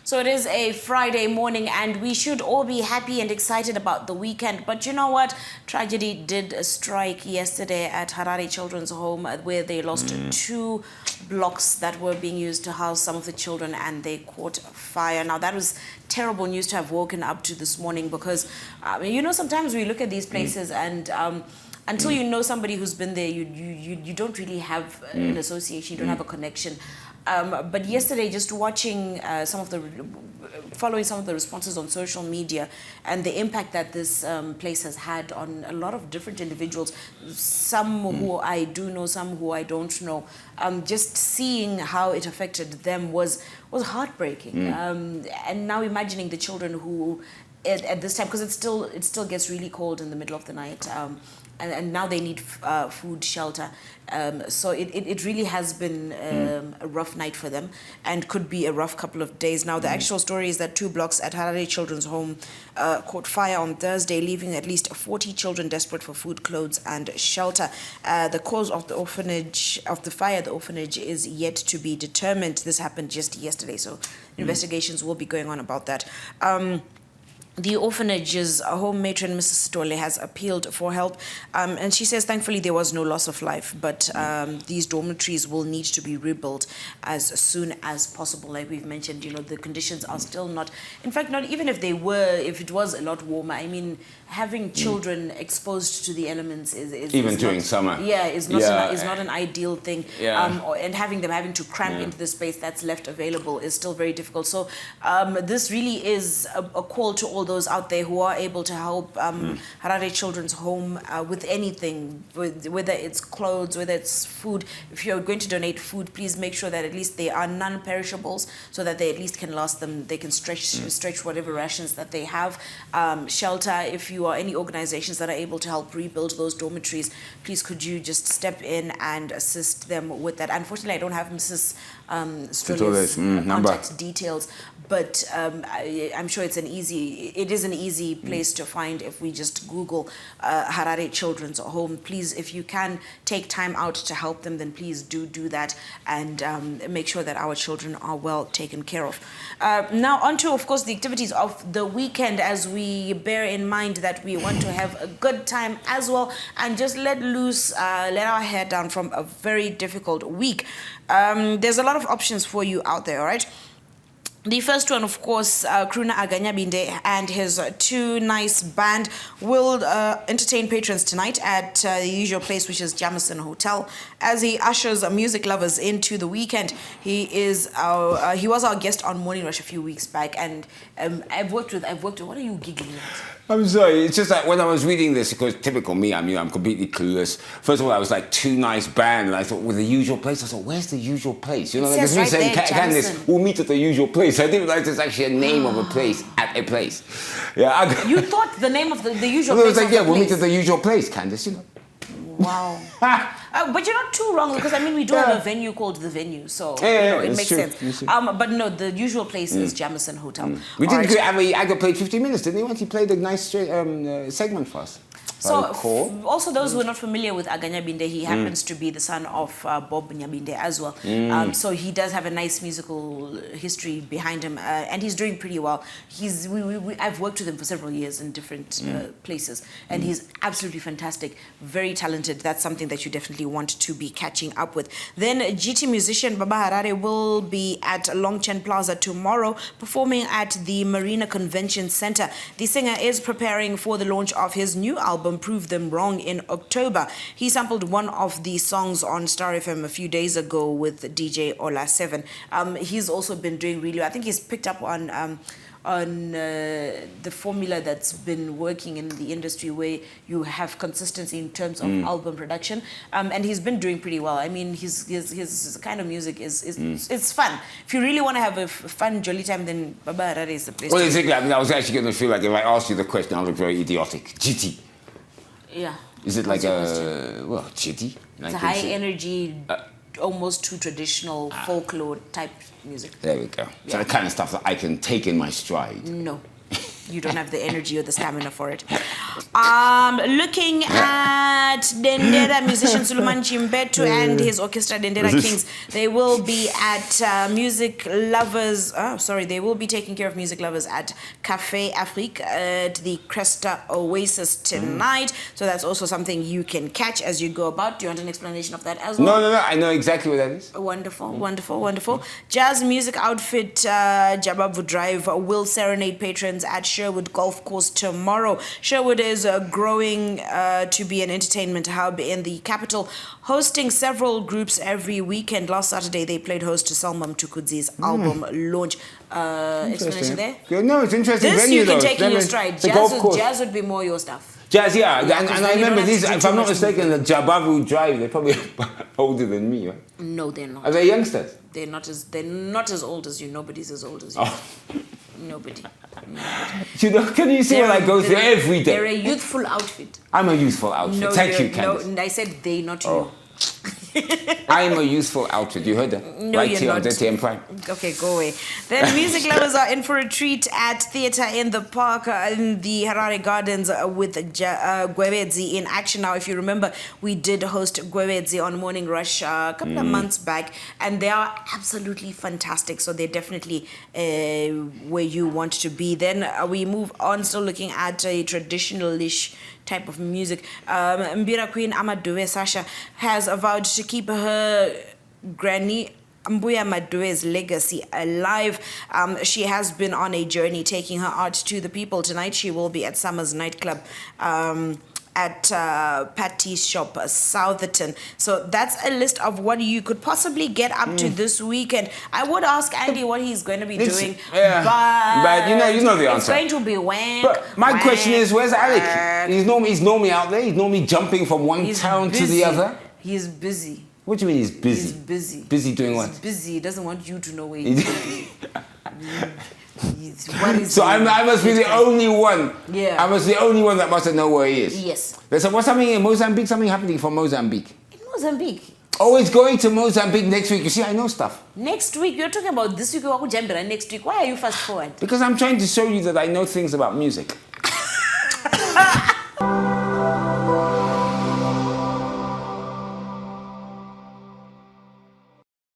So it is a Friday morning and we should all be happy and excited about the weekend. But you know what? Tragedy did strike yesterday at Harare Children's Home where they lost 2 blocks that were being used to house some of the children and they caught fire. Now that was terrible news to have woken up to this morning because, sometimes we look at these places and until you know somebody who's been there, you don't really have an association, you don't have a connection. But yesterday, just watching following some of the responses on social media and the impact that this place has had on a lot of different individuals, some who I do know, some who I don't know, just seeing how it affected them was heartbreaking. And now imagining the children who, at this time, because it still gets really cold in the middle of the night. And now they need food, shelter. So it really has been a rough night for them and could be a rough couple of days. Now, the actual story is that 2 blocks at Harare Children's Home caught fire on Thursday, leaving at least 40 children desperate for food, clothes and shelter. The cause of the orphanage is yet to be determined. This happened just yesterday, so investigations will be going on about that. The orphanage's home matron, Mrs. Stole, has appealed for help, and she says thankfully there was no loss of life, but these dormitories will need to be rebuilt as soon as possible. Like we've mentioned, the conditions are still not, in fact, not even if it was a lot warmer. I mean, having children exposed to the elements is even during summer. Yeah, is not an ideal thing. Yeah. And having to cramp into the space that's left available is still very difficult. So this really is a call to all those out there who are able to help Harare Children's Home with anything, whether it's clothes, whether it's food. If you're going to donate food, please make sure that at least they are non-perishables so that they at least can last them. They can stretch whatever rations that they have. Shelter, if you are any organizations that are able to help rebuild those dormitories, please could you just step in and assist them with that. Unfortunately, I don't have Mrs. Strolle's contact details, but I'm sure it is an easy place to find if we just Google Harare Children's Home. Please, if you can take time out to help them, then please do that and make sure that our children are well taken care of. Now on to, of course, the activities of the weekend, as we bear in mind that we want to have a good time as well and just let our hair down from a very difficult week. There's a lot of options for you out there, all right? The first one, of course, Kruna Aganyabinde and his Too Nice band will entertain patrons tonight at the usual place, which is Jamison Hotel, as he ushers music lovers into the weekend. He was our guest on Morning Rush a few weeks back, and I've worked with. What are you giggling at? I'm sorry. It's just that when I was reading this, because typical me, I'm completely clueless. First of all, I was like, Too Nice band, and I thought, with the usual place. I thought, where's the usual place? It says right there, Candice, we'll meet at the usual place. I didn't realize there's actually a name of a place at a place. Yeah. You thought the name of the usual place? It was like, we'll meet at the usual place, Candice. Wow. But you're not too wrong, because we do have a venue called The Venue, so it makes sense. But no, the usual place is Jamison Hotel. We did Aga played 15 minutes, didn't he? He played a nice segment for us. So, also those who are not familiar with Aganyabinde, he happens to be the son of Bob Nyabinde as well. So he does have a nice musical history behind him, and he's doing pretty well. I've worked with him for several years in different places, and he's absolutely fantastic, very talented. That's something that you definitely want to be catching up with. Then GT musician Baba Harare will be at Longchen Plaza tomorrow, performing at the Marina Convention Center. The singer is preparing for the launch of his new album, Prove Them Wrong, in October. He sampled one of the songs on Star FM a few days ago with DJ Ola 7. He's also been doing really well. I think he's picked up on the formula that's been working in the industry, where you have consistency in terms of album production, and he's been doing pretty well. I mean, his kind of music is fun. If you really want to have a fun, jolly time, then Baba Harare is the place. Well, exactly. I mean, I was actually going to feel like if I asked you the question, I look very idiotic. GT. Yeah. Is it like GT? It's a high energy, almost too traditional folklore type music. There we go. So the kind of stuff that I can take in my stride. No. You don't have the energy or the stamina for it. Looking at Dendera musician Suleiman Chimbetu and his orchestra Dendera Kings, they will be at Music Lovers. They will be taking care of Music Lovers at Café Afrique at the Cresta Oasis tonight. So that's also something you can catch as you go about. Do you want an explanation of that as well? No. I know exactly what that is. Wonderful. Jazz music outfit Jabavu Drive will serenade patrons at Sherwood Golf Course tomorrow. Sherwood is growing to be an entertainment hub in the capital, hosting several groups every weekend. Last Saturday, they played host to Salma Mtukudzi's album launch. Explanation there? No, it's interesting. This venue, you can though. take in your stride. Jazz would be more your stuff. Jazz, yeah. And I remember these, if I'm not mistaken, the Jabavu Drive, they're probably older than me, right? No, they're not. Are they youngsters? They're not as old as you. Nobody's as old as you. Oh. Nobody. Can you see what I go through every day? They're a youthful outfit. I'm a youthful outfit. No, Thank you, Candice. No, I said they, not you. I am a useful outfit. You heard that? No, right you're here not. on DTM Prime. Okay, go away. Then music lovers are in for a treat at Theatre in the Park in the Harare Gardens with Gwebedzi in action. Now, if you remember, we did host Gwebedzi on Morning Rush a couple of months back, and they are absolutely fantastic. So they're definitely where you want to be. Then we move on, still looking at a traditional-ish type of music. Mbira Queen Amadoue Sasha has vowed to keep her granny Mbuya Madue's legacy alive. She has been on a journey taking her art to the people. Tonight she will be at Summer's nightclub at Patty's shop, Southerton. So that's a list of what you could possibly get up to this weekend. I would ask Andy what he's going to be doing, but you know the answer. It's going to be wank. But my question is, where's Alec? He's normally out there. He's normally jumping from one town to the other. He's busy. What do you mean he's busy? He's busy. Busy doing what? He's busy. He doesn't want you to know where he's busy. So I must be the only one. Yeah. I must be the only one that mustn't know where he is. Yes. So what's happening in Mozambique? Something happening from Mozambique. In Mozambique. Oh, it's going to Mozambique next week. You see, I know stuff. Next week? You're talking about this week or next week. Why are you fast forward? Because I'm trying to show you that I know things about music.